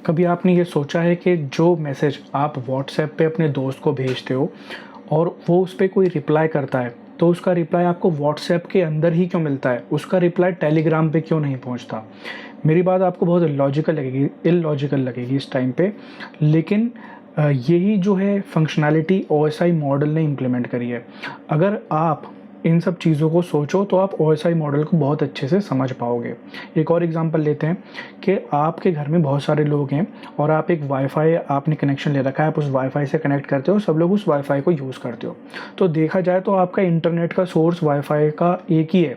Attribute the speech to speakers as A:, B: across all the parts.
A: कभी आपने ये सोचा है कि जो मैसेज आप व्हाट्सएप पे अपने दोस्त को भेजते हो और वो उस पर कोई रिप्लाई करता है, तो उसका रिप्लाई आपको व्हाट्सएप के अंदर ही क्यों मिलता है, उसका रिप्लाई टेलीग्राम पे क्यों नहीं पहुंचता। मेरी बात आपको बहुत इलॉजिकल लगेगी इस टाइम पे, लेकिन यही जो है फंक्शनैलिटी OSI मॉडल ने इम्प्लीमेंट करी है। अगर आप इन सब चीज़ों को सोचो तो आप OSI मॉडल को बहुत अच्छे से समझ पाओगे। एक और एग्जांपल लेते हैं कि आपके घर में बहुत सारे लोग हैं और आप एक वाईफाई आपने कनेक्शन ले रखा है, आप उस वाईफाई से कनेक्ट करते हो, सब लोग उस वाईफाई को यूज़ करते हो। तो देखा जाए तो आपका इंटरनेट का सोर्स वाईफाई का एक ही है,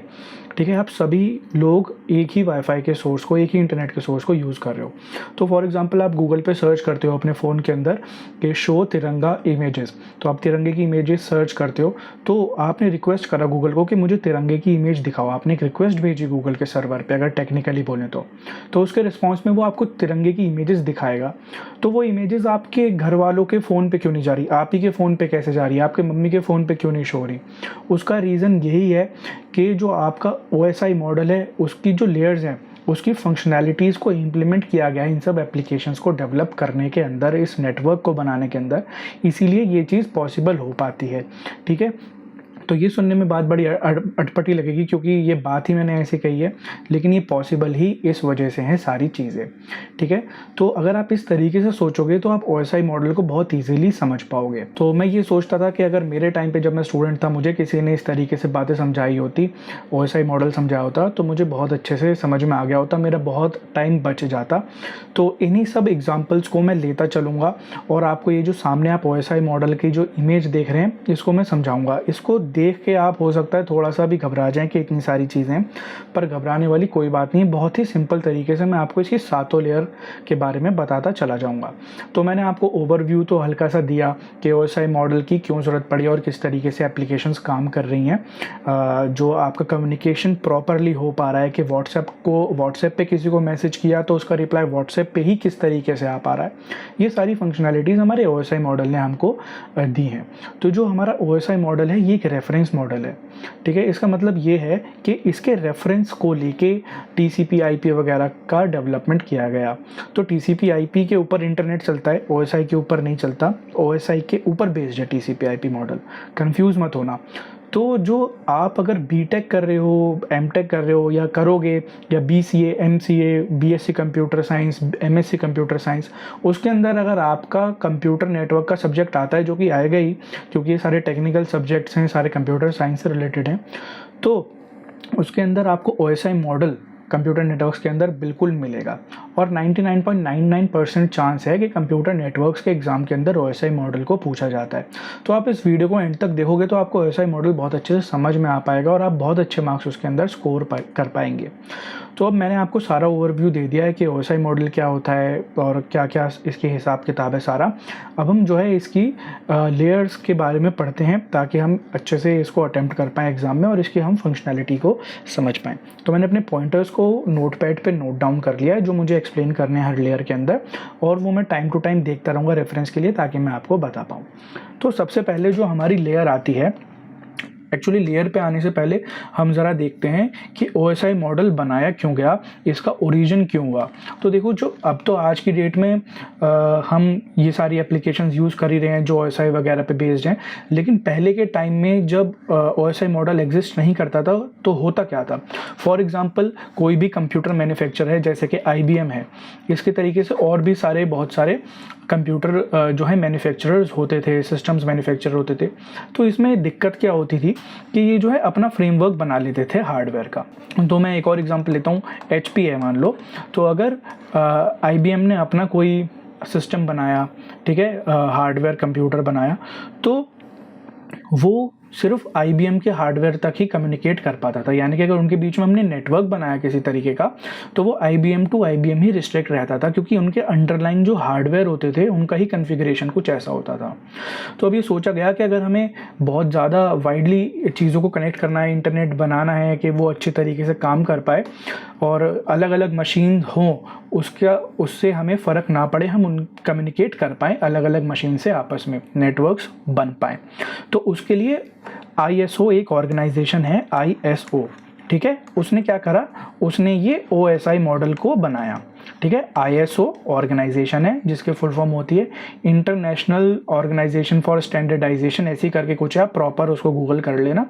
A: ठीक है। आप सभी लोग एक ही वाईफाई के सोर्स को, एक ही इंटरनेट के सोर्स को यूज़ कर रहे हो। तो फॉर एग्जांपल आप गूगल पे सर्च करते हो अपने फ़ोन के अंदर कि शो तिरंगा इमेजेस, तो आप तिरंगे की इमेजेस सर्च करते हो, तो आपने रिक्वेस्ट करा गूगल को कि मुझे तिरंगे की इमेज दिखाओ। आपने एक रिक्वेस्ट भेजी गूगल के सर्वर पे, अगर टेक्निकली बोलें तो उसके रिस्पॉन्स में वो आपको तिरंगे की इमेजेस दिखाएगा। तो वो इमेजेस आपके घर वालों के फ़ोन पे क्यों नहीं जा रही, आप ही के फ़ोन पे कैसे जा रही है, आपके मम्मी के फ़ोन पे क्यों नहीं शो हो रही। उसका रीज़न यही है कि जो आपका OSI मॉडल है उसकी जो लेयर्स हैं, उसकी फंक्शनैलिटीज़ को इम्प्लीमेंट किया गया है इन सब एप्लीकेशंस को डेवलप करने के अंदर, इस नेटवर्क को बनाने के अंदर, इसीलिए ये चीज़ पॉसिबल हो पाती है, ठीक है। तो ये सुनने में बात बड़ी अटपटी लगेगी क्योंकि ये बात ही मैंने ऐसे कही है, लेकिन ये पॉसिबल ही इस वजह से हैं सारी चीज़ें, ठीक है। तो अगर आप इस तरीके से सोचोगे तो आप OSI मॉडल को बहुत ईजीली समझ पाओगे। तो मैं ये सोचता था कि अगर मेरे टाइम पे जब मैं स्टूडेंट था मुझे किसी ने इस तरीके से बातें समझाई होती, OSI मॉडल समझाया होता, तो मुझे बहुत अच्छे से समझ में आ गया होता, मेरा बहुत टाइम बच जाता। तो इन्हीं सब एग्जाम्पल्स को मैं लेता चलूँगा और आपको ये जो सामने आप OSI मॉडल की जो इमेज देख रहे हैं इसको मैं समझाऊँगा। इसको देख के आप हो सकता है थोड़ा सा भी घबरा जाएं कि इतनी सारी चीज़ें, पर घबराने वाली कोई बात नहीं। बहुत ही सिंपल तरीके से मैं आपको इसकी 7 लेयर के बारे में बताता चला जाऊंगा। तो मैंने आपको ओवरव्यू तो हल्का सा दिया कि OSI मॉडल की क्यों ज़रूरत पड़ी और किस तरीके से एप्लीकेशंस काम कर रही हैं। जो आपका कम्युनिकेशन प्रॉपरली हो पा रहा है कि व्हाट्सएप पे किसी को मैसेज किया तो उसका रिप्लाई व्हाट्सएप पे ही किस तरीके से आ पा रहा है, ये सारी फंक्शनैलिटीज़ हमारे OSI मॉडल ने हमको दी हैं। तो जो हमारा OSI मॉडल है ये एक रेफरेंस मॉडल है, ठीक है। इसका मतलब ये है कि इसके रेफरेंस को लेके TCP/IP वगैरह का डेवलपमेंट किया गया। तो TCP/IP के ऊपर इंटरनेट चलता है, OSI के ऊपर नहीं चलता। OSI के ऊपर बेस्ड है TCP/IP मॉडल, कंफ्यूज मत होना। तो जो आप अगर BTech कर रहे हो, MTech कर रहे हो या करोगे, या BCA, MCA, BSc computer science, MSc computer science, उसके अंदर अगर आपका कंप्यूटर नेटवर्क का सब्जेक्ट आता है, जो कि आएगा ही क्योंकि ये सारे टेक्निकल सब्जेक्ट्स हैं, सारे कंप्यूटर साइंस से रिलेटेड हैं, तो उसके अंदर आपको OSI मॉडल कंप्यूटर नेटवर्क्स के अंदर बिल्कुल मिलेगा। और 99.99% चांस है कि कंप्यूटर नेटवर्क्स के एग्ज़ाम के अंदर OSI मॉडल को पूछा जाता है। तो आप इस वीडियो को एंड तक देखोगे तो आपको OSI मॉडल बहुत अच्छे से समझ में आ पाएगा और आप बहुत अच्छे मार्क्स उसके अंदर स्कोर कर पाएंगे। तो अब मैंने आपको सारा ओवरव्यू दे दिया है कि OSI मॉडल क्या होता है और क्या क्या इसके हिसाब किताब है सारा। अब हम जो है इसकी लेयर्स के बारे में पढ़ते हैं ताकि हम अच्छे से इसको अटेम्प्ट कर पाएँ एग्ज़ाम में और इसकी हम फंक्शनैलिटी को समझ पाएँ। तो मैंने अपने पॉइंटर्स को नोटपैड पे नोट डाउन कर लिया है जो मुझे एक्सप्लेन करने हैं हर लेयर के अंदर, और वो मैं टाइम टू टाइम देखता रहूँगा रेफरेंस के लिए ताकि मैं आपको बता पाऊँ। तो सबसे पहले जो हमारी लेयर आती है, एक्चुअली लेयर पे आने से पहले हम ज़रा देखते हैं कि OSI मॉडल बनाया क्यों गया, इसका ओरिजिन क्यों हुआ। तो देखो, जो अब तो आज की डेट में हम ये सारी एप्लीकेशंस यूज़ कर ही रहे हैं जो OSI वगैरह पे बेस्ड हैं, लेकिन पहले के टाइम में जब OSI मॉडल एग्जिस्ट नहीं करता था तो होता क्या था। फॉर एग्ज़ाम्पल, कोई भी कंप्यूटर मैन्युफैक्चरर है जैसे कि IBM है, इसके तरीके से और भी बहुत सारे कंप्यूटर जो है मैन्युफैक्चरर्स होते थे, सिस्टम्स मैन्युफैक्चरर होते थे। तो इसमें दिक्कत क्या होती थी कि ये जो है अपना फ्रेमवर्क बना लेते थे हार्डवेयर का। तो मैं एक और एग्जांपल लेता हूँ, HP है मान लो। तो अगर IBM ने अपना कोई सिस्टम बनाया, ठीक है, हार्डवेयर कंप्यूटर बनाया, तो वो सिर्फ IBM के हार्डवेयर तक ही कम्युनिकेट कर पाता था। यानी कि अगर उनके बीच में हमने नेटवर्क बनाया किसी तरीके का तो वो IBM टू IBM ही रिस्ट्रिक्ट रहता था, क्योंकि उनके अंडरलाइन जो हार्डवेयर होते थे उनका ही कन्फिगरेशन कुछ ऐसा होता था। तो अब ये सोचा गया कि अगर हमें बहुत ज़्यादा वाइडली चीज़ों को कनेक्ट करना है, इंटरनेट बनाना है कि वो अच्छी तरीके से काम कर पाए और अलग अलग मशीन हों, उससे हमें फ़र्क ना पड़े, हम उन कम्युनिकेट कर पाएँ अलग अलग मशीन से, आपस में नेटवर्क्स बन पाएँ। तो उसके लिए ISO एक ऑर्गेनाइजेशन है, ISO, ठीक है, उसने क्या करा, उसने ये OSI मॉडल को बनाया। ठीक है। ISO ऑर्गेनाइजेशन है जिसके फुल फॉर्म होती है इंटरनेशनल ऑर्गेनाइजेशन फॉर स्टैंडर्डाइजेशन, ऐसी करके कुछ है, आप प्रॉपर उसको गूगल कर लेना।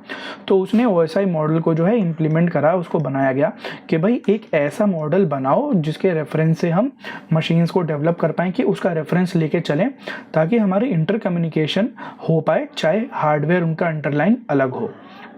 A: तो उसने OSI मॉडल को जो है इम्प्लीमेंट करा, उसको बनाया गया कि भाई एक ऐसा मॉडल बनाओ जिसके रेफरेंस से हम मशीन्स को डेवलप कर पाएँ, कि उसका रेफरेंस लेके चलें ताकि हमारे इंटर कम्युनिकेशन हो पाए, चाहे हार्डवेयर उनका अंडरलाइन अलग हो।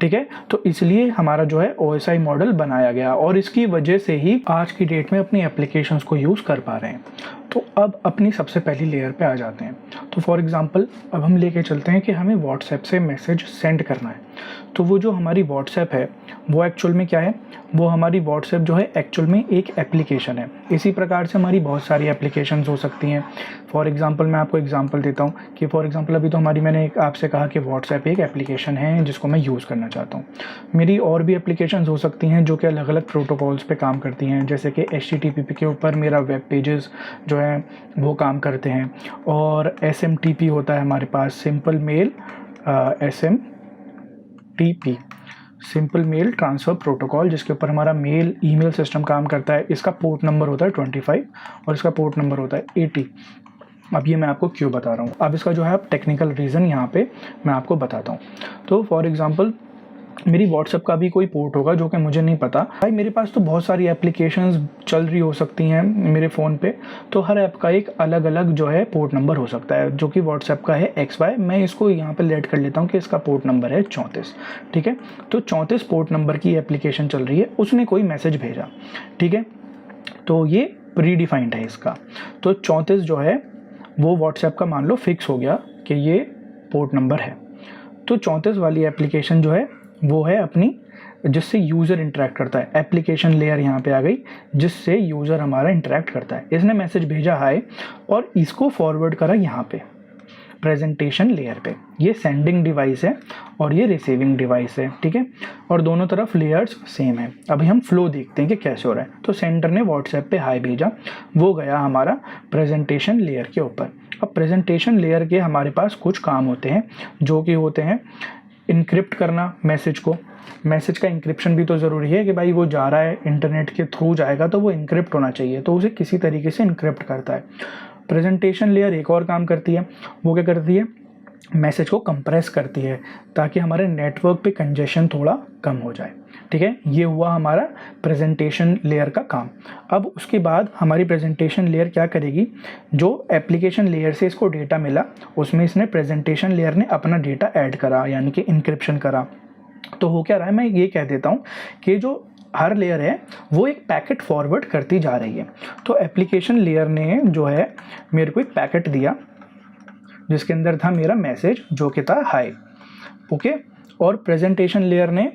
A: ठीक है, तो इसलिए हमारा जो है OSI मॉडल बनाया गया और इसकी वजह से ही आज की डेट में अपनी एप्लीकेशंस को यूज़ कर पा रहे हैं। तो अब अपनी सबसे पहली लेयर पे आ जाते हैं। तो फॉर एग्जांपल अब हम लेके चलते हैं कि हमें व्हाट्सएप से मैसेज सेंड करना है। तो वो जो हमारी व्हाट्सएप है वो एक्चुअल में क्या है, वो हमारी व्हाट्सएप जो है एक्चुअल में एक एप्लीकेशन है। इसी प्रकार से हमारी बहुत सारी एप्लीकेशंस हो सकती हैं। फॉर एग्जांपल मैं आपको एग्जांपल देता हूँ कि फॉर एग्जांपल अभी तो मैंने आपसे कहा कि व्हाट्सएप एक एप्लीकेशन है जिसको मैं यूज़ करना चाहता हूँ। मेरी और भी एप्लीकेशंस हो सकती हैं जो कि अलग अलग प्रोटोकॉल्स पे काम करती हैं, जैसे कि HTTP के ऊपर मेरा वेब पेजेस जो है वो काम करते हैं, और SMTP होता है हमारे पास, simple mail SMTP, simple mail transfer protocol, जिसके ऊपर हमारा ईमेल सिस्टम काम करता है। इसका पोर्ट नंबर होता है 25 और इसका पोर्ट नंबर होता है 80। अब ये मैं आपको क्यों बता रहा हूँ, अब इसका जो है टेक्निकल रीज़न यहाँ पे मैं आपको बताता हूँ। तो फॉर एग्जांपल मेरी व्हाट्सएप का भी कोई पोर्ट होगा जो कि मुझे नहीं पता। भाई मेरे पास तो बहुत सारी एप्लीकेशंस चल रही हो सकती हैं मेरे फ़ोन पे, तो हर ऐप का एक अलग अलग जो है पोर्ट नंबर हो सकता है, जो कि व्हाट्सएप का है XY। मैं इसको यहाँ पे लेट कर लेता हूँ कि इसका पोर्ट नंबर है 34। ठीक है, तो 34 पोर्ट नंबर की एप्लीकेशन चल रही है, उसने कोई मैसेज भेजा। ठीक है, तो ये प्री डिफाइंड है इसका। तो 34 जो है वो व्हाट्सएप का मान लो फिक्स हो गया कि ये पोर्ट नंबर है। तो 34 वाली एप्लीकेशन जो है वो है अपनी, जिससे यूज़र इंटरेक्ट करता है। एप्लीकेशन लेयर यहाँ पे आ गई जिससे यूज़र हमारा इंटरेक्ट करता है। इसने मैसेज भेजा हाय और इसको फॉरवर्ड करा यहाँ पे प्रेजेंटेशन लेयर पे। ये सेंडिंग डिवाइस है और ये रिसीविंग डिवाइस है। ठीक है, और दोनों तरफ लेयर्स सेम है। अभी हम फ्लो देखते हैं कि कैसे हो रहा है। तो सेंडर ने व्हाट्सएप पे हाय भेजा, वो गया हमारा प्रेजेंटेशन लेयर के ऊपर। अब प्रेजेंटेशन लेयर के हमारे पास कुछ काम होते हैं जो कि होते हैं इनक्रिप्ट करना मैसेज को। मैसेज का इंक्रिप्शन भी तो ज़रूरी है कि भाई वो जा रहा है इंटरनेट के थ्रू जाएगा तो वो इनक्रिप्ट होना चाहिए, तो उसे किसी तरीके से इनक्रिप्ट करता है। प्रेजेंटेशन लेयर एक और काम करती है, वो क्या करती है, मैसेज को कंप्रेस करती है ताकि हमारे नेटवर्क पे कंजेशन थोड़ा कम हो जाए। ठीक है, ये हुआ हमारा प्रेजेंटेशन लेयर का काम। अब उसके बाद हमारी प्रेजेंटेशन लेयर क्या करेगी, जो एप्लीकेशन लेयर से इसको डेटा मिला उसमें इसने प्रेजेंटेशन लेयर ने अपना डेटा ऐड करा, यानी कि इंक्रिप्शन करा। तो हो क्या रहा है, मैं ये कह देता हूँ कि जो हर लेयर है वो एक पैकेट फॉरवर्ड करती जा रही है। तो एप्लीकेशन लेयर ने जो है मेरे को एक पैकेट दिया जिसके अंदर था मेरा मैसेज जो कि था हाय। ओके, और प्रेजेंटेशन लेयर ने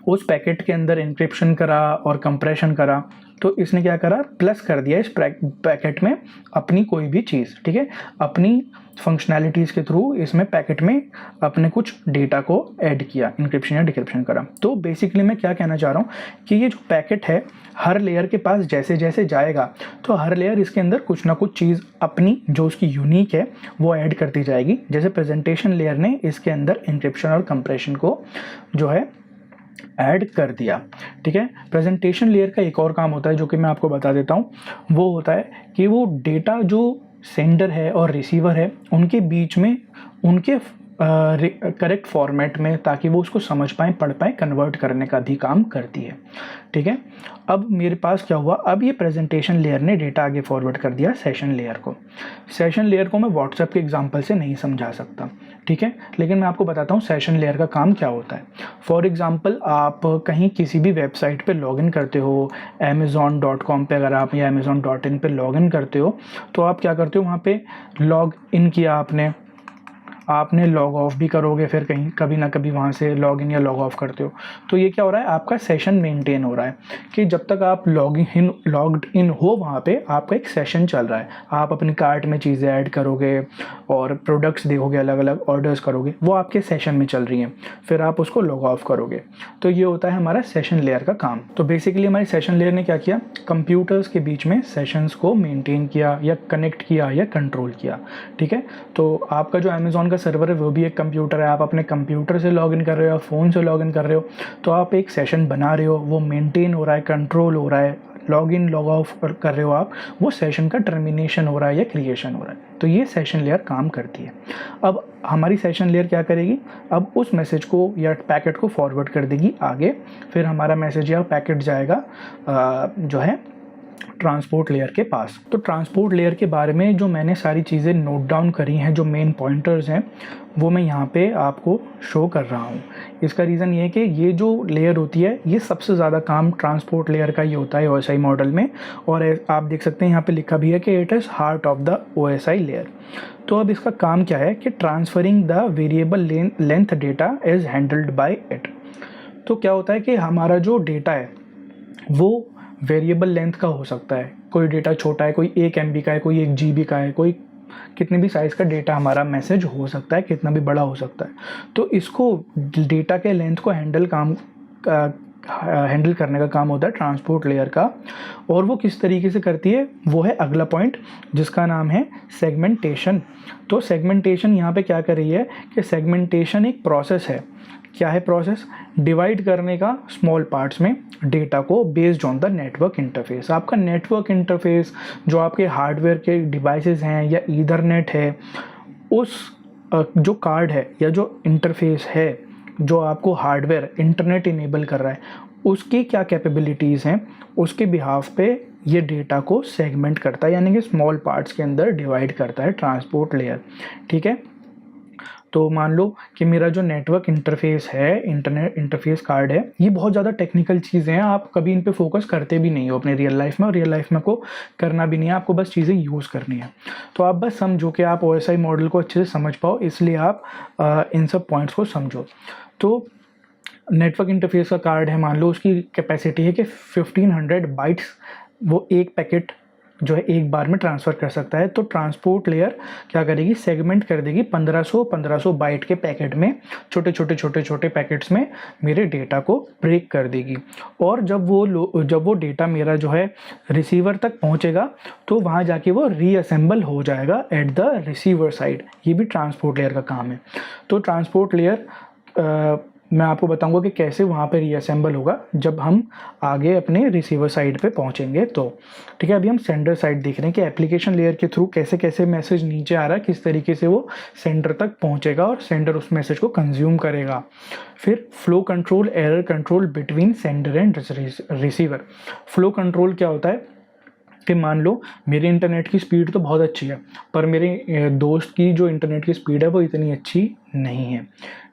A: उस पैकेट के अंदर इंक्रिप्शन करा और कंप्रेशन करा। तो इसने क्या करा, प्लस कर दिया इस पैकेट में अपनी कोई भी चीज़। ठीक है, अपनी फंक्शनैलिटीज़ के थ्रू इसमें पैकेट में अपने कुछ डेटा को ऐड किया, इंक्रिप्शन या डिक्रिप्शन करा। तो बेसिकली मैं क्या कहना चाह रहा हूँ कि ये जो पैकेट है हर लेयर के पास जैसे जैसे जाएगा तो हर लेयर इसके अंदर कुछ ना कुछ चीज़ अपनी जो उसकी यूनिक है वो ऐड करती जाएगी। जैसे प्रेजेंटेशन लेयर ने इसके अंदर इंक्रिप्शन और कंप्रेशन को जो है ऐड कर दिया। ठीक है, प्रेजेंटेशन लेयर का एक और काम होता है जो कि मैं आपको बता देता हूँ, वो होता है कि वो डेटा जो सेंडर है और रिसीवर है उनके बीच में उनके करेक्ट फॉर्मेट में, ताकि वो उसको समझ पाएँ, पढ़ पाएँ, कन्वर्ट करने का भी काम करती है। ठीक है, अब मेरे पास क्या हुआ, अब ये प्रेजेंटेशन लेयर ने डेटा आगे फॉरवर्ड कर दिया सेशन लेयर को। सेशन लेयर को मैं व्हाट्सएप के एग्जांपल से नहीं समझा सकता। ठीक है, लेकिन मैं आपको बताता हूँ सेशन लेयर का काम क्या होता है। फॉर एग्जांपल आप कहीं किसी भी वेबसाइट पे लॉगिन करते हो, amazon.com पे अगर आप या amazon.in पे लॉगिन करते हो तो आप क्या करते हो, वहाँ पे लॉग इन किया आपने लॉग ऑफ भी करोगे, फिर कहीं कभी ना कभी वहाँ से लॉग इन या लॉग ऑफ करते हो। तो ये क्या हो रहा है, आपका सेशन मेंटेन हो रहा है कि जब तक आप लॉग्ड इन हो वहाँ पे आपका एक सेशन चल रहा है। आप अपनी कार्ट में चीज़ें ऐड करोगे और प्रोडक्ट्स देखोगे, अलग अलग ऑर्डर्स करोगे, वो आपके सेशन में चल रही हैं, फिर आप उसको लॉग ऑफ करोगे। तो ये होता है हमारा सेशन लेयर का काम। तो बेसिकली हमारी सेशन लेयर ने क्या किया, कंप्यूटर्स के बीच में सेशंस को मेंटेन किया या कनेक्ट किया या कंट्रोल किया। ठीक है, तो आपका जो अमेज़ॉन का सर्वर है वो भी एक कंप्यूटर है। आप अपने कंप्यूटर से लॉगिन कर रहे हो या फ़ोन से लॉगिन कर रहे हो तो आप एक सेशन बना रहे हो, वो मेंटेन हो रहा है, कंट्रोल हो रहा है, लॉग इन लॉग ऑफ कर रहे हो आप, वो सेशन का टर्मिनेशन हो रहा है या क्रिएशन हो रहा है। तो ये सेशन लेयर काम करती है। अब हमारी सेशन लेयर क्या करेगी, अब उस मैसेज को या पैकेट को फॉरवर्ड कर देगी आगे, फिर हमारा मैसेज या पैकेट जाएगा जो है ट्रांसपोर्ट लेयर के पास। तो ट्रांसपोर्ट लेयर के बारे में जो मैंने सारी चीज़ें नोट डाउन करी हैं, जो मेन पॉइंटर्स हैं, वो मैं यहाँ पे आपको शो कर रहा हूँ। इसका रीज़न ये है कि ये जो लेयर होती है, ये सबसे ज़्यादा काम ट्रांसपोर्ट लेयर का ही होता है OSI मॉडल में। और आप देख सकते हैं यहाँ पे लिखा भी है कि it is heart of the OSI layer. तो अब इसका काम क्या है कि transferring the variable length data is handled by it. तो क्या होता है कि हमारा जो डेटा है वो वेरिएबल लेंथ का हो सकता है। कोई डेटा छोटा है, कोई 1 MB का है, कोई 1 GB का है, कोई कितने भी साइज़ का डेटा हमारा मैसेज हो सकता है, कितना भी बड़ा हो सकता है। तो इसको डेटा के लेंथ को हैंडल करने का काम होता है ट्रांसपोर्ट लेयर का। और वो किस तरीके से करती है, वो है अगला पॉइंट, जिसका नाम है सेगमेंटेशन। तो सेगमेंटेशन यहाँ पे क्या कर रही है कि सेगमेंटेशन एक प्रोसेस है। क्या है प्रोसेस? डिवाइड करने का स्मॉल पार्ट्स में डेटा को based on the network interface. आपका नेटवर्क इंटरफेस जो आपके हार्डवेयर के डिवाइसेस हैं या ईथरनेट है, उस जो कार्ड है या जो इंटरफेस है जो आपको हार्डवेयर इंटरनेट इनेबल कर रहा है, उसकी क्या कैपेबिलिटीज़ हैं, उसके बिहाफ पे ये डेटा को सेगमेंट करता है, यानी कि स्मॉल पार्ट्स के अंदर डिवाइड करता है ट्रांसपोर्ट लेयर। ठीक है, तो मान लो कि मेरा जो नेटवर्क इंटरफेस है, इंटरनेट इंटरफेस कार्ड है, ये बहुत ज़्यादा टेक्निकल चीज़ें हैं, आप कभी इन पे फोकस करते भी नहीं हो अपने रियल लाइफ में, और रियल लाइफ में आपको करना भी नहीं है, आपको बस चीज़ें यूज़ करनी है। तो आप बस समझो कि आप OSI मॉडल को अच्छे से समझ पाओ, इसलिए आप इन सब पॉइंट्स को समझो। तो नेटवर्क इंटरफेस का कार्ड है, मान लो उसकी कैपेसिटी है कि 1500 बाइट्स वो एक पैकेट जो है एक बार में ट्रांसफ़र कर सकता है। तो ट्रांसपोर्ट लेयर क्या करेगी, सेगमेंट कर देगी 1500 बाइट के पैकेट में, छोटे छोटे पैकेट्स में मेरे डेटा को ब्रेक कर देगी। और जब वो डेटा मेरा जो है रिसीवर तक पहुंचेगा, तो वहां जाके वो रीअसेंबल हो जाएगा एट द रिसीवर साइड। ये भी ट्रांसपोर्ट लेयर का काम है। तो ट्रांसपोर्ट लेयर मैं आपको बताऊंगा कि कैसे वहाँ पे रीअसेंबल होगा जब हम आगे अपने रिसीवर साइड पे पहुँचेंगे। तो ठीक है, अभी हम सेंडर साइड देख रहे हैं कि एप्लीकेशन लेयर के थ्रू कैसे कैसे मैसेज नीचे आ रहा है, किस तरीके से वो सेंडर तक पहुँचेगा और सेंडर उस मैसेज को कंज्यूम करेगा। फिर flow control, error control between sender and receiver. Flow control क्या होता है कि मान लो मेरे इंटरनेट की स्पीड तो बहुत अच्छी है, पर मेरे दोस्त की जो इंटरनेट की स्पीड है वो इतनी अच्छी नहीं है।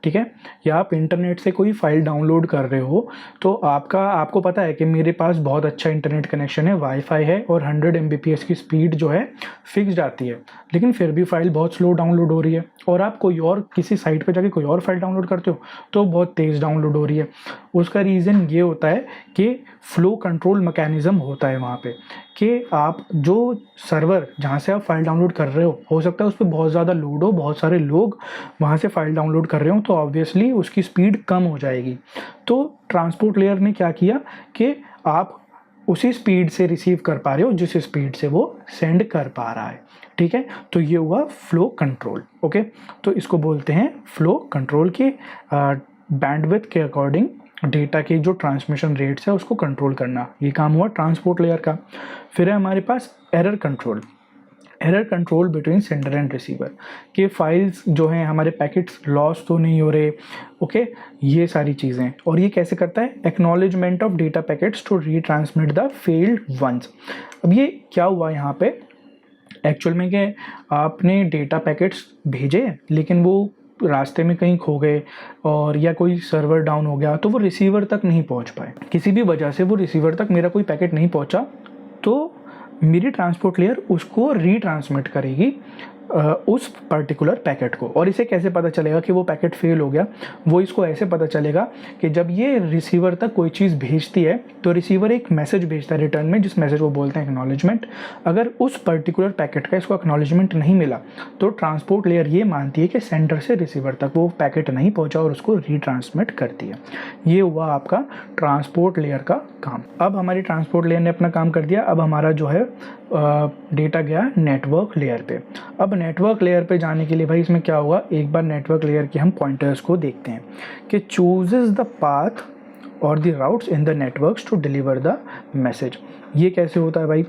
A: ठीक है, या आप इंटरनेट से कोई फाइल डाउनलोड कर रहे हो, तो आपको पता है कि मेरे पास बहुत अच्छा इंटरनेट कनेक्शन है, वाईफाई है और 100 Mbps की स्पीड जो है फिक्स्ड आती है, लेकिन फिर भी फाइल बहुत स्लो डाउनलोड हो रही है। और आप कोई और किसी साइट पर जाके कोई और फाइल डाउनलोड करते हो तो बहुत तेज़ डाउनलोड हो रही है। उसका रीज़न ये होता है कि फ्लो कंट्रोल मैकेनिज़्म होता है वहाँ पे, कि आप जो सर्वर जहाँ से आप फाइल डाउनलोड कर रहे हो सकता है उस पर बहुत ज़्यादा लोड हो, बहुत सारे लोग वहाँ से फाइल डाउनलोड कर रहे हो, तो ऑब्वियसली उसकी स्पीड कम हो जाएगी। तो ट्रांसपोर्ट लेयर ने क्या किया कि आप उसी स्पीड से रिसीव कर पा रहे हो जिस स्पीड से वो सेंड कर पा रहा है। ठीक है, तो ये हुआ फ्लो कंट्रोल। ओके, तो इसको बोलते हैं फ्लो कंट्रोल के बैंडविड्थ के अकॉर्डिंग डेटा के जो ट्रांसमिशन रेट्स है उसको कंट्रोल करना, ये काम हुआ ट्रांसपोर्ट लेयर का। फिर है हमारे पास error control. Error control between sender and receiver, कि फाइल्स जो हैं हमारे पैकेट्स लॉस तो नहीं हो रहे। ओके, ये सारी चीज़ें। और ये कैसे करता है, acknowledgement of data packets to retransmit the failed ones. अब ये क्या हुआ यहाँ पे एक्चुअल में, कि आपने डेटा पैकेट्स भेजे लेकिन वो रास्ते में कहीं खो गए और या कोई सर्वर डाउन हो गया, तो वो रिसीवर तक नहीं पहुंच पाए, किसी भी वजह से वो रिसीवर तक मेरा कोई पैकेट नहीं पहुंचा, तो मेरी ट्रांसपोर्ट लेयर उसको रीट्रांसमिट करेगी उस पर्टिकुलर पैकेट को। और इसे कैसे पता चलेगा कि वो पैकेट फेल हो गया, वो इसको ऐसे पता चलेगा कि जब ये रिसीवर तक कोई चीज़ भेजती है तो रिसीवर एक मैसेज भेजता है रिटर्न में, जिस मैसेज को बोलते हैं एक्नॉलेजमेंट। अगर उस पर्टिकुलर पैकेट का इसको एक्नॉलेजमेंट नहीं मिला तो ट्रांसपोर्ट लेयर ये मानती है कि सेंडर से रिसीवर तक वो पैकेट नहीं पहुंचा और उसको रीट्रांसमिट करती है। ये हुआ आपका ट्रांसपोर्ट लेयर का काम। अब हमारी ट्रांसपोर्ट लेयर ने अपना काम कर दिया। अब हमारा जो है डेटा गया नेटवर्क लेयर पे। अब नेटवर्क लेयर पे जाने के लिए भाई इसमें क्या होगा, एक बार नेटवर्क लेयर के हम पॉइंटर्स को देखते हैं कि चूजेस द पाथ और the routes in the networks to deliver the message. ये कैसे होता है भाई,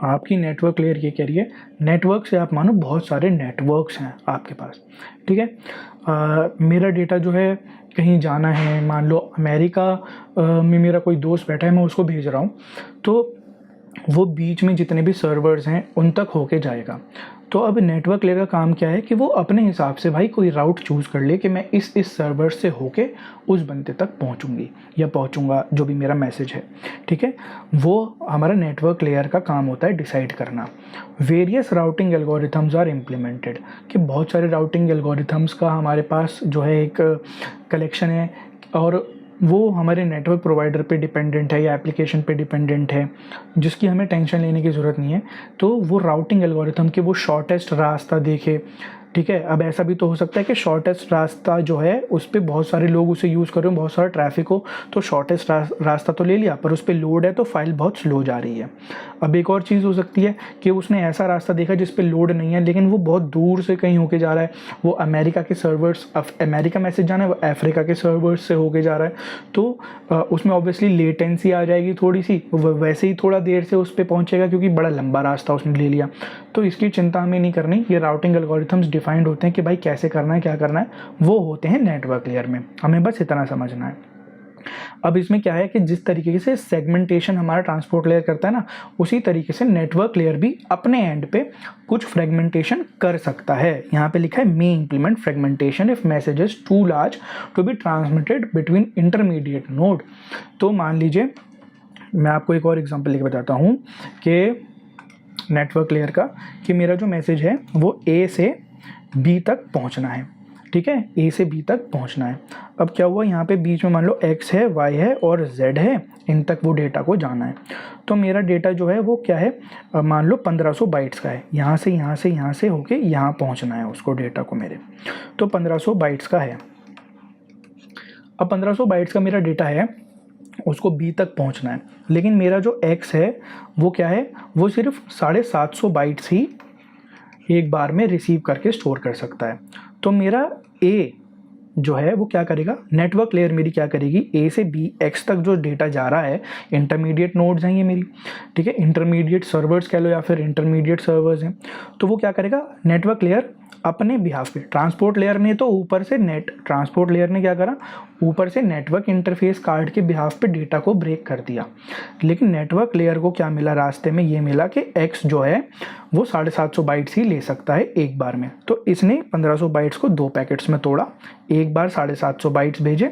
A: आपकी नेटवर्क लेयर ये कह रही है, नेटवर्क से आप मानो बहुत सारे नेटवर्क्स हैं आपके पास, ठीक है। मेरा डेटा जो है कहीं जाना है, मान लो अमेरिका में मेरा कोई दोस्त बैठा है, मैं उसको भेज रहा हूँ, तो वो बीच में जितने भी सर्वर्स हैं उन तक होके जाएगा। तो अब नेटवर्क लेयर का काम क्या है कि वो अपने हिसाब से भाई कोई राउट चूज़ कर ले कि मैं इस सर्वर से होके उस बंदे तक पहुंचूंगी या पहुंचूंगा, जो भी मेरा मैसेज है, ठीक है। वो हमारा नेटवर्क लेयर का काम होता है डिसाइड करना। Various routing algorithms are implemented, कि बहुत सारे राउटिंग एल्गोरिथम्स का हमारे पास जो है एक कलेक्शन है, और वो हमारे नेटवर्क प्रोवाइडर पे डिपेंडेंट है या एप्लीकेशन पे डिपेंडेंट है, जिसकी हमें टेंशन लेने की ज़रूरत नहीं है। तो वो राउटिंग एल्गोरिथम के वो शॉर्टेस्ट रास्ता देखे, ठीक है। अब ऐसा भी तो हो सकता है कि शॉर्टेस्ट रास्ता जो है उस पर बहुत सारे लोग उसे यूज़ कर रहे हो, बहुत सारा ट्रैफिक हो, तो शॉर्टेस्ट रास्ता तो ले लिया, पर उस पर लोड है तो फाइल बहुत स्लो जा रही है। अब एक और चीज़ हो सकती है कि उसने ऐसा रास्ता देखा जिस पे लोड नहीं है, लेकिन वो बहुत दूर से कहीं होके जा रहा है, वो अमेरिका के सर्वर्स, अमेरिका मैसेज जाना है, वो अफ्रीका के सर्वर्स से होके जा रहा है, तो उसमें ऑब्वियसली लेटेंसी आ जाएगी थोड़ी सी, वैसे ही थोड़ा देर से उस पर पहुँचेगा क्योंकि बड़ा लंबा रास्ता उसने ले लिया। तो इसकी चिंता हमें नहीं करनी, ये राउटिंग एल्गोरिथम्स डिफाइंड होते हैं कि भाई कैसे करना है, क्या करना है, वो होते हैं नेटवर्क लेयर में, हमें बस इतना समझना है। अब इसमें क्या है कि जिस तरीके से सेगमेंटेशन हमारा ट्रांसपोर्ट लेयर करता है ना, उसी तरीके से नेटवर्क लेयर भी अपने एंड पे कुछ फ्रेगमेंटेशन कर सकता है। यहाँ पे लिखा है may implement fragmentation if messages too large to be transmitted between intermediate node. तो मान लीजिए मैं आपको एक और एग्जांपल लेके बताता हूँ कि नेटवर्क लेयर का, कि मेरा जो मैसेज है वो ए से बी तक पहुंचना है, ठीक है, ए से बी तक पहुंचना है। अब क्या हुआ, यहाँ पे बीच में मान लो एक्स है, वाई है और जेड है, इन तक वो डेटा को जाना है। तो मेरा डेटा जो है वो क्या है, मान लो 1500 बाइट्स का है, यहाँ से यहाँ से यहाँ से होके यहाँ पहुँचना है उसको, डेटा को मेरे, तो 1500 बाइट्स का है। अब 1500 बाइट्स का मेरा डेटा है, उसको बी तक पहुंचना है, लेकिन मेरा जो एक्स है वो क्या है, वो सिर्फ 750 बाइट्स ही एक बार में रिसीव करके स्टोर कर सकता है। तो मेरा ए जो है वो क्या करेगा, नेटवर्क लेयर मेरी क्या करेगी, ए से बी एक्स तक जो डेटा जा रहा है, इंटरमीडिएट नोड्स हैं ये मेरी, ठीक है, इंटरमीडिएट सर्वर्स कह लो या फिर इंटरमीडिएट सर्वर्स हैं, तो वो क्या करेगा, नेटवर्क लेयर अपने बिहाफ पे, ट्रांसपोर्ट लेयर ने तो ऊपर से ट्रांसपोर्ट लेयर ने क्या करा, ऊपर से नेटवर्क इंटरफेस कार्ड के बिहाफ पे डेटा को ब्रेक कर दिया, लेकिन नेटवर्क लेयर को क्या मिला रास्ते में, ये मिला कि एक्स जो है वो 750 बाइट्स ही ले सकता है एक बार में। तो इसने 1500 बाइट्स को 2 पैकेट्स में तोड़ा, एक बार 750 बाइट्स भेजे,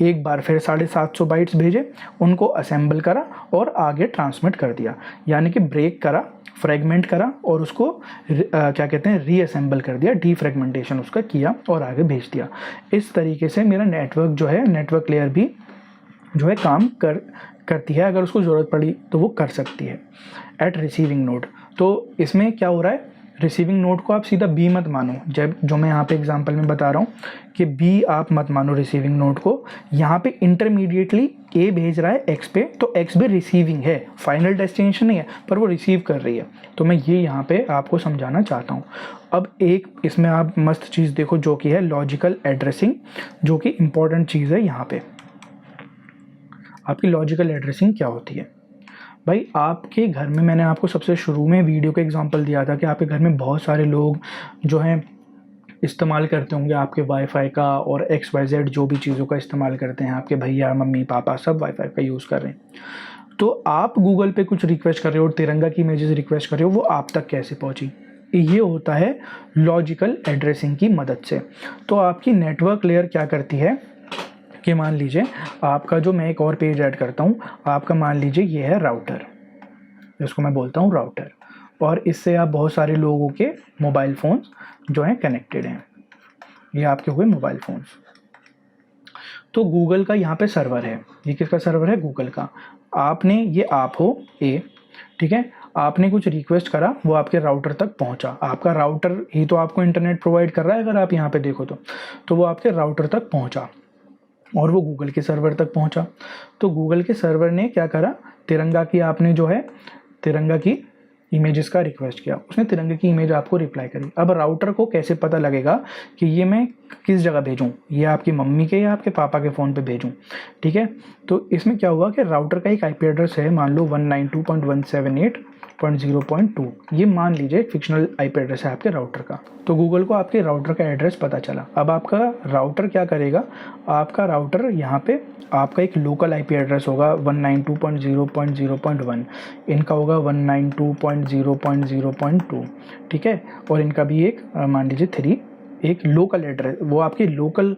A: एक बार फिर 750 बाइट्स भेजे, उनको असेंबल करा और आगे ट्रांसमिट कर दिया, यानी कि ब्रेक करा, फ्रेगमेंट करा और उसको क्या कहते हैं, रीअसेंबल कर दिया, डीफ्रेगमेंटेशन उसका किया और आगे भेज दिया। इस तरीके से मेरा नेटवर्क जो है, नेटवर्क लेयर भी जो है काम करती है, अगर उसको ज़रूरत पड़ी तो वो कर सकती है एट रिसीविंग नोड। तो इसमें क्या हो रहा है, रिसीविंग नोड को आप सीधा बी मत मानो, जब जो मैं यहाँ पे एग्जांपल में बता रहा हूँ कि बी आप मत मानो रिसीविंग नोड को, यहाँ पे इंटरमीडिएटली ए भेज रहा है एक्स पे, तो एक्स भी रिसीविंग है, फाइनल डेस्टिनेशन नहीं है पर वो रिसीव कर रही है। तो मैं ये यहाँ पे आपको समझाना चाहता हूँ। अब एक इसमें आप मस्त चीज़ देखो जो कि है लॉजिकल एड्रेसिंग, जो कि इम्पॉर्टेंट चीज़ है। यहाँ पे आपकी लॉजिकल एड्रेसिंग क्या होती है भाई, आपके घर में मैंने आपको सबसे शुरू में वीडियो का एग्जांपल दिया था कि आपके घर में बहुत सारे लोग जो हैं इस्तेमाल करते होंगे आपके वाईफाई का, और XYZ जो भी चीज़ों का इस्तेमाल करते हैं, आपके भैया मम्मी पापा सब वाईफाई का यूज़ कर रहे हैं। तो आप गूगल पे कुछ रिक्वेस्ट कर रहे हो, तिरंगा की इमेजेस रिक्वेस्ट कर रहे हो, वो आप तक कैसे पहुँची, ये होता है लॉजिकल एड्रेसिंग की मदद से। तो आपकी नेटवर्क लेयर क्या करती है कि मान लीजिए आपका जो, मैं एक और पेज ऐड करता हूँ, आपका मान लीजिए ये है राउटर, जिसको मैं बोलता हूँ राउटर, और इससे आप बहुत सारे लोगों के मोबाइल फ़ोन्स जो हैं कनेक्टेड हैं, ये आपके हुए मोबाइल फ़ोन्स। तो गूगल का यहाँ पे सर्वर है, ये किसका सर्वर है, गूगल का। आपने, ये आप हो ए, ठीक है, आपने कुछ रिक्वेस्ट करा, वो आपके राउटर तक पहुँचा, आपका राउटर ही तो आपको इंटरनेट प्रोवाइड कर रहा है, अगर आप यहाँ पे देखो तो वो आपके राउटर तक पहुँचा और वो गूगल के सर्वर तक पहुंचा। तो गूगल के सर्वर ने क्या करा, तिरंगा की, आपने जो है तिरंगा की इमेजेस का रिक्वेस्ट किया, उसने तिरंगे की इमेज आपको रिप्लाई करी। अब राउटर को कैसे पता लगेगा कि ये मैं किस जगह भेजूँ, ये आपकी मम्मी के या आपके पापा के फ़ोन पे भेजूँ, ठीक है। तो इसमें क्या हुआ कि राउटर का एक आईपी एड्रेस है, मान लो 192.168.0.2, ये मान लीजिए फिक्शनल आईपी एड्रेस है आपके राउटर का। तो गूगल को आपके राउटर का एड्रेस पता चला। अब आपका राउटर क्या करेगा, आपका राउटर यहाँ पे आपका एक लोकल आईपी एड्रेस होगा 192.0.0.1, इनका होगा 192.0.0.2, ठीक है। और इनका भी एक मान लीजिए 3 एक लोकल एड्रेस, वो आपके लोकल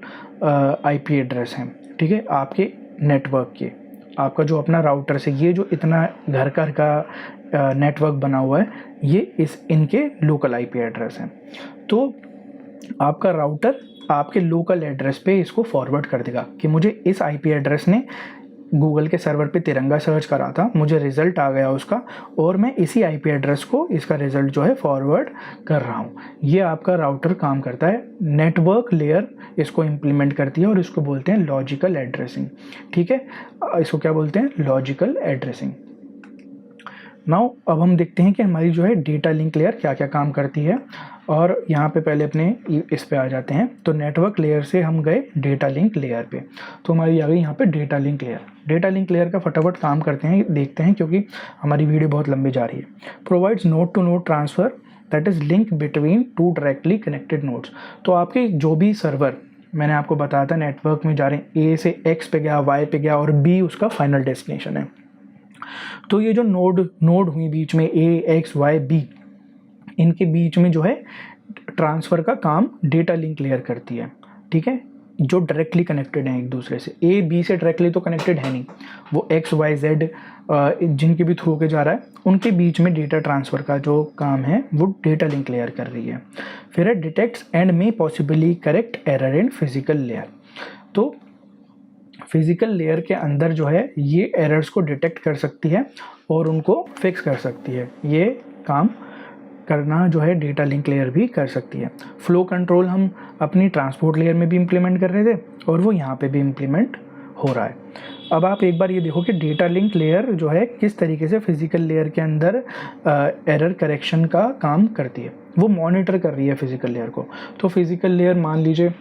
A: आईपी एड्रेस हैं, ठीक है, आपके नेटवर्क के। आपका जो अपना राउटर से ये जो इतना घर का नेटवर्क बना हुआ है, ये इनके लोकल आईपी एड्रेस हैं। तो आपका राउटर आपके लोकल एड्रेस पे इसको फॉरवर्ड कर देगा कि मुझे इस आईपी एड्रेस ने गूगल के सर्वर पे तिरंगा सर्च करा था, मुझे रिज़ल्ट आ गया उसका, और मैं इसी आईपी एड्रेस को इसका रिज़ल्ट जो है फॉरवर्ड कर रहा हूँ। ये आपका राउटर काम करता है। नेटवर्क लेयर इसको इम्प्लीमेंट करती है और इसको बोलते हैं लॉजिकल एड्रेसिंग, ठीक है। इसको क्या बोलते हैं, लॉजिकल एड्रेसिंग। नाउ अब हम देखते हैं कि हमारी जो है डेटा लिंक लेयर क्या क्या काम करती है। और यहाँ पे पहले अपने इस पे आ जाते हैं। तो नेटवर्क लेयर से हम गए डेटा लिंक लेयर पे, तो हमारी आ गई यहाँ पे data link layer. Data link layer का फटाफट काम करते हैं, देखते हैं, क्योंकि हमारी वीडियो बहुत लंबी जा रही है। Provides node to node transfer that is link between two directly connected nodes. तो आपके जो भी सर्वर मैंने आपको बताया था नेटवर्क में जा रहे हैं, ए से एक्स पे गया, वाई पे गया और बी उसका फाइनल डेस्टिनेशन है। तो ये जो नोड हुई बीच में ए एक्स वाई बी, इनके बीच में जो है ट्रांसफ़र का काम डेटा लिंक लेयर करती है, ठीक है। जो डायरेक्टली कनेक्टेड हैं एक दूसरे से, ए बी से डायरेक्टली तो कनेक्टेड है नहीं, वो एक्स वाई जेड जिनके भी थ्रू के जा रहा है, उनके बीच में डेटा ट्रांसफ़र का जो काम है वो डेटा लिंक लेयर कर रही है। फिर है detects and may possibly correct error in physical layer. तो फिज़िकल लेयर के अंदर जो है ये एरर्स को डिटेक्ट कर सकती है और उनको फिक्स कर सकती है। ये काम करना जो है डेटा लिंक लेयर भी कर सकती है। फ्लो कंट्रोल हम अपनी ट्रांसपोर्ट लेयर में भी इम्प्लीमेंट कर रहे थे और वो यहाँ पे भी इम्प्लीमेंट हो रहा है। अब आप एक बार ये देखो कि डेटा लिंक लेयर जो है किस तरीके से फिज़िकल लेयर के अंदर एरर करेक्शन का काम करती है। वो मॉनिटर कर रही है फिज़िकल लेयर को। तो फिज़िकल लेयर मान लीजिए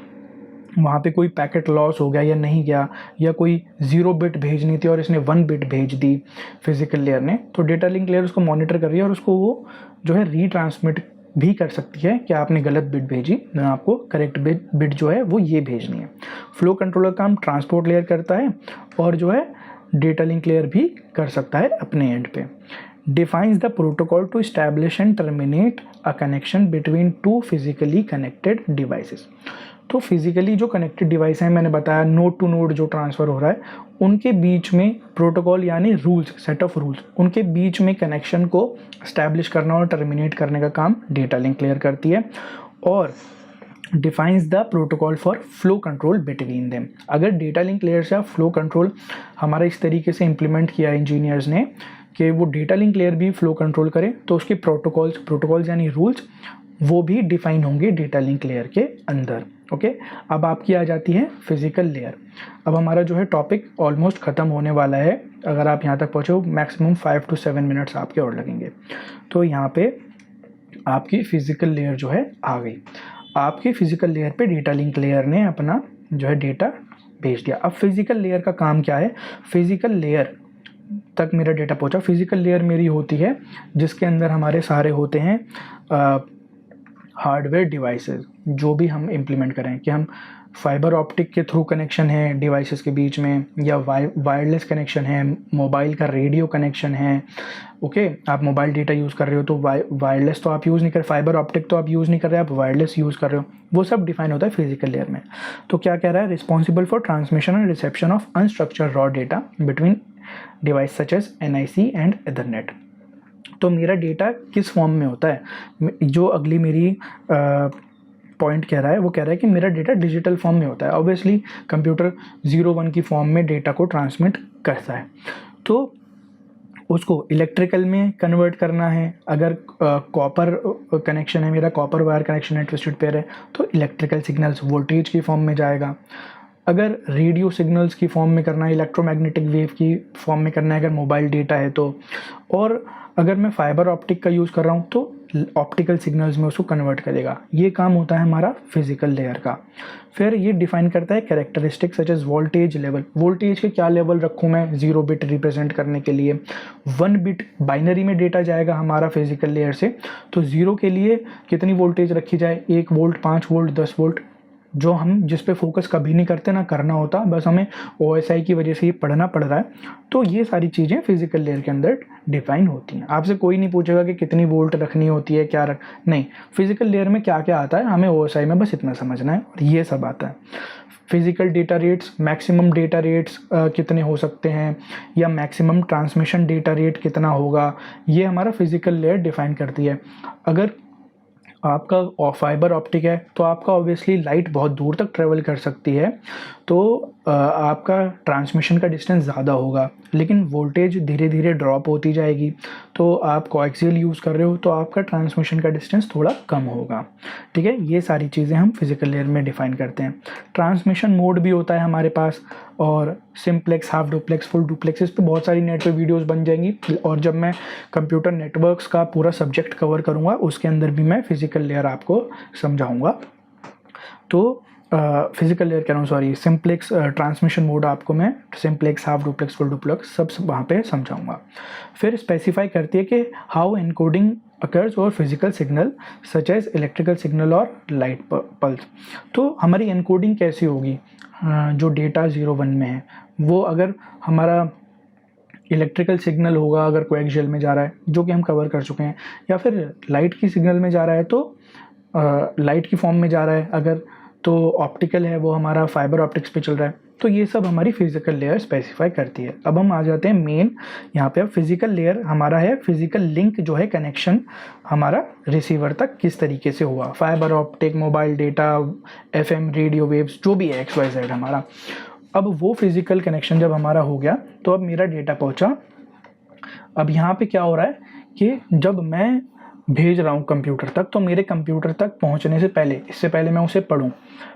A: वहाँ पे कोई पैकेट लॉस हो गया या नहीं गया, या कोई 0 बिट भेजनी थी और इसने 1 बिट भेज दी फिज़िकल लेयर ने, तो डेटा लिंक लेयर उसको मॉनिटर कर रही है और उसको वो जो है रीट्रांसमिट भी कर सकती है कि आपने गलत बिट भेजी, ना आपको करेक्ट बिट जो है वो ये भेजनी है। फ्लो कंट्रोलर काम ट्रांसपोर्ट लेयर करता है और जो है डेटा लिंक लेयर भी कर सकता है अपने एंड पे। Defines the protocol to establish and terminate a connection between two physically connected devices. तो फिजिकली जो कनेक्टेड डिवाइस हैं, मैंने बताया नोड टू नोड जो ट्रांसफ़र हो रहा है, उनके बीच में प्रोटोकॉल यानी रूल्स, सेट ऑफ रूल्स, उनके बीच में कनेक्शन को इस्टेब्लिश करना और टर्मिनेट करने का काम डेटा लिंक लेयर करती है। और defines the protocol for flow control between them. अगर डेटा लिंक लेयर से फ्लो कंट्रोल हमारा इस तरीके से इम्प्लीमेंट किया इंजीनियर्स ने कि वो डेटा लिंक लेयर भी फ्लो कंट्रोल करे, तो उसके प्रोटोकॉल्स यानी रूल्स वो भी डिफाइन होंगे डेटा लिंक लेयर के अंदर। ओके, अब आपकी आ जाती है फिजिकल लेयर। अब हमारा जो है टॉपिक ऑलमोस्ट ख़त्म होने वाला है। अगर आप यहाँ तक पहुँचे, मैक्सिमम 5 to 7 मिनट्स आपके और लगेंगे। तो यहाँ पे आपकी फिजिकल लेयर जो है आ गई। आपकी फिजिकल लेयर पे डेटा लिंक लेयर ने अपना जो है डेटा भेज दिया। अब फिजिकल लेयर का काम क्या है, फिजिकल लेयर तक मेरा डेटा पहुँचा। फिजिकल लेयर मेरी होती है जिसके अंदर हमारे सारे होते हैं हार्डवेयर डिवाइसेस, जो भी हम इम्प्लीमेंट करें, कि हम फाइबर ऑप्टिक के थ्रू कनेक्शन है डिवाइसेस के बीच में, या वायरलेस कनेक्शन है, मोबाइल का रेडियो कनेक्शन है। ओके, आप मोबाइल डेटा यूज़ कर रहे हो तो वायरलेस तो आप यूज़ नहीं कर, फाइबर ऑप्टिक तो आप यूज़ नहीं कर रहे, आप वायरलेस यूज़ कर रहे हो, वो सब डिफाइन होता है फिजिकल लेयर में। तो क्या कह रहा है, responsible for transmission and reception of unstructured raw data between device such as NIC and ethernet. तो मेरा डेटा किस फॉर्म में होता है, जो अगली मेरी पॉइंट कह रहा है, वो कह रहा है कि मेरा डेटा डिजिटल फॉर्म में होता है। ऑब्वियसली कंप्यूटर 0-1 की फॉर्म में डेटा को ट्रांसमिट करता है, तो उसको इलेक्ट्रिकल में कन्वर्ट करना है। अगर कॉपर कनेक्शन है, मेरा कॉपर वायर कनेक्शन है, ट्विस्टेड पेयर है, तो इलेक्ट्रिकल सिग्नल्स वोल्टेज की फॉर्म में जाएगा। अगर रेडियो सिग्नल्स की फॉर्म में करना है, इलेक्ट्रोमैग्नेटिक वेव की फॉर्म में करना है अगर मोबाइल डेटा है तो। और अगर मैं फाइबर ऑप्टिक का यूज़ कर रहा हूँ तो ऑप्टिकल सिग्नल्स में उसको कन्वर्ट करेगा। ये काम होता है हमारा फिजिकल लेयर का। फिर ये डिफाइन करता है characteristics such as voltage level. Voltage के क्या लेवल रखूँ मैं 0 बिट रिप्रेजेंट करने के लिए। 1 बिट बाइनरी में डेटा जाएगा हमारा फिजिकल लेयर से, तो 0 के लिए कितनी वोल्टेज रखी जाए, 1 वोल्ट, 5 वोल्ट, 10 वोल्ट, जो हम जिस पे फोकस कभी नहीं करते ना करना होता, बस हमें OSI की वजह से ये पढ़ना पड़ रहा है। तो ये सारी चीज़ें फिजिकल लेयर के अंदर डिफाइन होती हैं। आपसे कोई नहीं पूछेगा कि कितनी वोल्ट रखनी होती है, क्या नहीं, फिजिकल लेयर में क्या क्या आता है हमें OSI में बस इतना समझना है और ये सब आता है। Physical data rates, maximum data rates कितने हो सकते हैं या मैक्सिमम ट्रांसमिशन डेटा रेट कितना होगा, ये हमारा फिजिकल लेयर डिफाइन करती है। अगर आपका फाइबर ऑप्टिक है तो आपका ऑब्वियसली लाइट बहुत दूर तक ट्रेवल कर सकती है, तो आपका ट्रांसमिशन का डिस्टेंस ज़्यादा होगा, लेकिन वोल्टेज धीरे धीरे ड्रॉप होती जाएगी। तो आप कोएक्सियल यूज़ कर रहे हो तो आपका ट्रांसमिशन का डिस्टेंस थोड़ा कम होगा। ठीक है, ये सारी चीज़ें हम फिजिकल लेयर में डिफाइन करते हैं। ट्रांसमिशन मोड भी होता है हमारे पास, और simplex, half duplex, full duplex, इस पर बहुत सारी नेट पे वीडियोस बन जाएंगी, और जब मैं कंप्यूटर नेटवर्क्स का पूरा सब्जेक्ट कवर करूँगा उसके अंदर भी मैं फिजिकल लेयर आपको समझाऊँगा। तो फिजिकल लेयर कह रहा हूँ, सॉरी, सिंप्लेक्स ट्रांसमिशन मोड आपको मैं simplex, half duplex, full duplex सब वहाँ पे समझाऊँगा। फिर स्पेसिफाई करती है कि हाउ एनकोडिंग अकर्स और physical signal such as electrical signal और लाइट पल्स। तो हमारी एनकोडिंग कैसी होगी, जो डेटा 0-1 में है वो अगर हमारा इलेक्ट्रिकल सिग्नल होगा, अगर कोएक्सियल में जा रहा है जो कि हम कवर कर चुके हैं, या फिर लाइट की सिग्नल में जा रहा है तो लाइट की फॉर्म में जा रहा है, अगर तो ऑप्टिकल है वो हमारा फाइबर ऑप्टिक्स पे चल रहा है। तो ये सब हमारी फिजिकल लेयर स्पेसिफाई करती है। अब हम आ जाते हैं मेन यहाँ पे। अब फिजिकल लेयर हमारा है फिजिकल लिंक, जो है कनेक्शन हमारा रिसीवर तक किस तरीके से हुआ, fibre optic, mobile data, FM radio waves, जो भी है XYZ हमारा। अब वो फिजिकल कनेक्शन जब हमारा हो गया तो अब मेरा डेटा पहुँचा। अब यहाँ पे क्या हो रहा है कि जब मैं भेज रहा हूँ कंप्यूटर तक, तो मेरे कंप्यूटर तक पहुँचने से पहले, इससे पहले मैं उसे पढूं,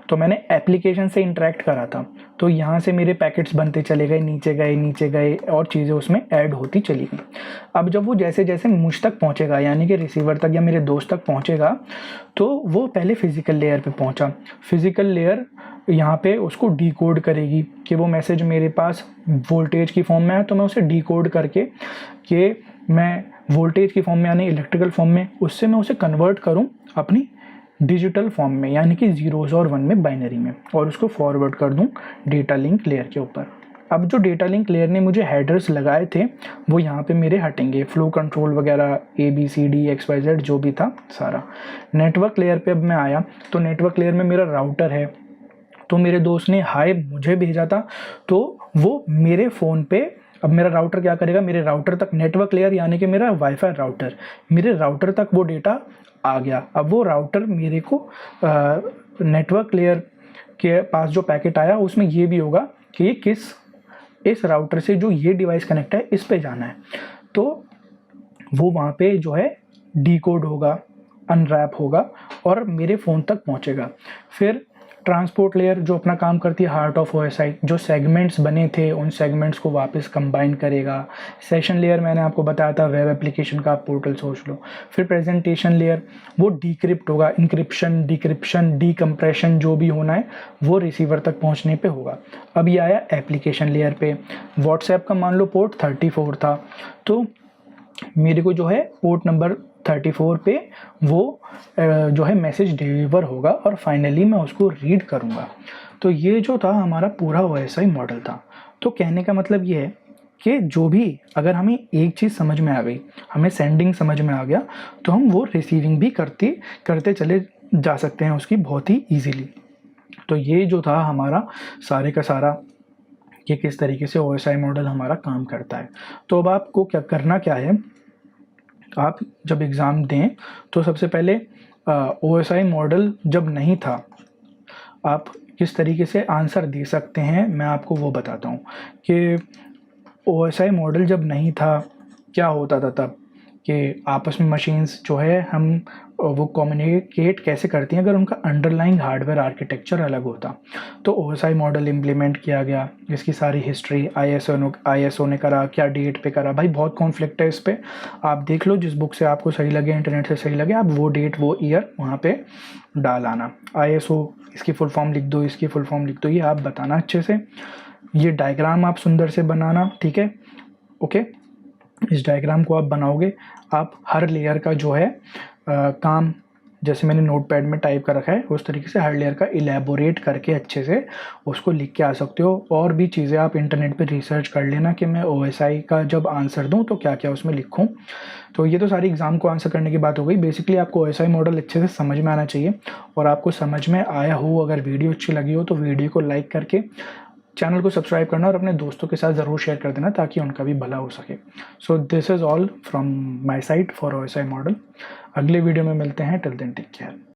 A: तो मैंने एप्लीकेशन से इंटरेक्ट करा था। तो यहाँ से मेरे पैकेट्स बनते चले गए, नीचे गए और चीज़ें उसमें ऐड होती चली गई। अब जब वो जैसे जैसे मुझ तक पहुँचेगा, यानी कि रिसीवर तक या मेरे दोस्त तक पहुँचेगा, तो वो पहले फिजिकल लेयर पे पहुँचा। फिजिकल लेयर यहाँ पे उसको डिकोड करेगी कि वो मैसेज मेरे पास वोल्टेज की फॉर्म में है, तो मैं उसे डिकोड करके कि मैं वोल्टेज की फॉर्म में यानी इलेक्ट्रिकल फॉर्म में, उससे मैं उसे कन्वर्ट करूं अपनी डिजिटल फॉर्म में, यानी कि 0s और 1 में, बाइनरी में, और उसको फॉरवर्ड कर दूं डेटा लिंक लेयर के ऊपर। अब जो डेटा लिंक लेयर ने मुझे हेडर्स लगाए थे वो यहाँ पे मेरे हटेंगे, फ्लो कंट्रोल वगैरह, ABCD XYZ जो भी था सारा। नेटवर्क लेयर पे अब मैं आया तो नेटवर्क लेयर में मेरा राउटर है, तो मेरे दोस्त ने हाय मुझे भेजा था, तो वो मेरे फ़ोन पे, अब मेरा राउटर क्या करेगा, मेरे राउटर तक, नेटवर्क लेयर यानी कि मेरा वाईफाई राउटर, मेरे राउटर तक वो डेटा आ गया। अब वो राउटर मेरे को नेटवर्क लेयर के पास जो पैकेट आया उसमें ये भी होगा कि ये इस राउटर से जो ये डिवाइस कनेक्ट है इस पे जाना है, तो वो वहाँ पे जो है डिकोड होगा, अनरैप होगा और मेरे फ़ोन तक पहुँचेगा। फिर ट्रांसपोर्ट लेयर जो अपना काम करती है हार्ट ऑफ OSI, जो सेगमेंट्स बने थे उन सेगमेंट्स को वापस कंबाइन करेगा। सेशन लेयर मैंने आपको बताया था, वेब एप्लीकेशन का आप पोर्टल सोच लो। फिर प्रेजेंटेशन लेयर वो डिक्रिप्ट होगा, इंक्रिप्शन, डिक्रिप्शन, डीकम्प्रेशन जो भी होना है वो रिसीवर तक पहुंचने पे होगा। अब ये आया एप्लीकेशन लेयर पे। व्हाट्सएप का मान लो पोर्ट 34 था, तो मेरे को जो है पोर्ट नंबर 34 पे वो जो है मैसेज डिलीवर होगा और फाइनली मैं उसको रीड करूँगा। तो ये जो था हमारा पूरा OSI मॉडल था। तो कहने का मतलब ये है कि जो भी, अगर हमें एक चीज़ समझ में आ गई, हमें सेंडिंग समझ में आ गया, तो हम वो रिसीविंग भी करते चले जा सकते हैं उसकी बहुत ही ईजीली। तो ये जो था हमारा सारे का सारा कि किस तरीके से OSI मॉडल हमारा काम करता है। तो अब आपको क्या करना क्या है, आप जब एग्ज़ाम दें तो सबसे पहले OSI मॉडल जब नहीं था आप किस तरीके से आंसर दे सकते हैं, मैं आपको वो बताता हूँ कि OSI मॉडल जब नहीं था क्या होता था तब कि आपस में मशीन्स जो है हम वो कम्युनिकेट कैसे करती हैं अगर उनका अंडरलाइंग हार्डवेयर आर्किटेक्चर अलग होता। तो ओएसआई मॉडल इम्प्लीमेंट किया गया, इसकी सारी हिस्ट्री आईएसओ ने करा, क्या डेट पे करा, भाई बहुत कॉन्फ्लिक्ट है इस पर। आप देख लो, जिस बुक से आपको सही लगे, इंटरनेट से सही लगे, आप वो डेट वो ईयर वहाँ पे डाल आना। आईएसओ इसकी फुल फॉर्म लिख दो, इसकी फुल फॉर्म लिख दो, ये आप बताना अच्छे से। ये डायग्राम आप सुंदर से बनाना, ठीक है, ओके। इस डायग्राम को आप बनाओगे, आप हर लेयर का जो है काम, जैसे मैंने नोटपैड में टाइप कर रखा है उस तरीके से हर लेयर का इलेबोरेट करके अच्छे से उसको लिख के आ सकते हो। और भी चीज़ें आप इंटरनेट पे रिसर्च कर लेना कि मैं ओएसआई का जब आंसर दूं तो क्या क्या उसमें लिखूं। तो ये तो सारी एग्ज़ाम को आंसर करने की बात हो गई। बेसिकली आपको ओएसआई मॉडल अच्छे से समझ में आना चाहिए, और आपको समझ में आया हो, अगर वीडियो अच्छी लगी हो तो वीडियो को लाइक करके चैनल को सब्सक्राइब करना और अपने दोस्तों के साथ ज़रूर शेयर कर देना ताकि उनका भी भला हो सके। So this is all from my side for OSI model. अगले वीडियो में मिलते हैं, टिल देन टेक केयर।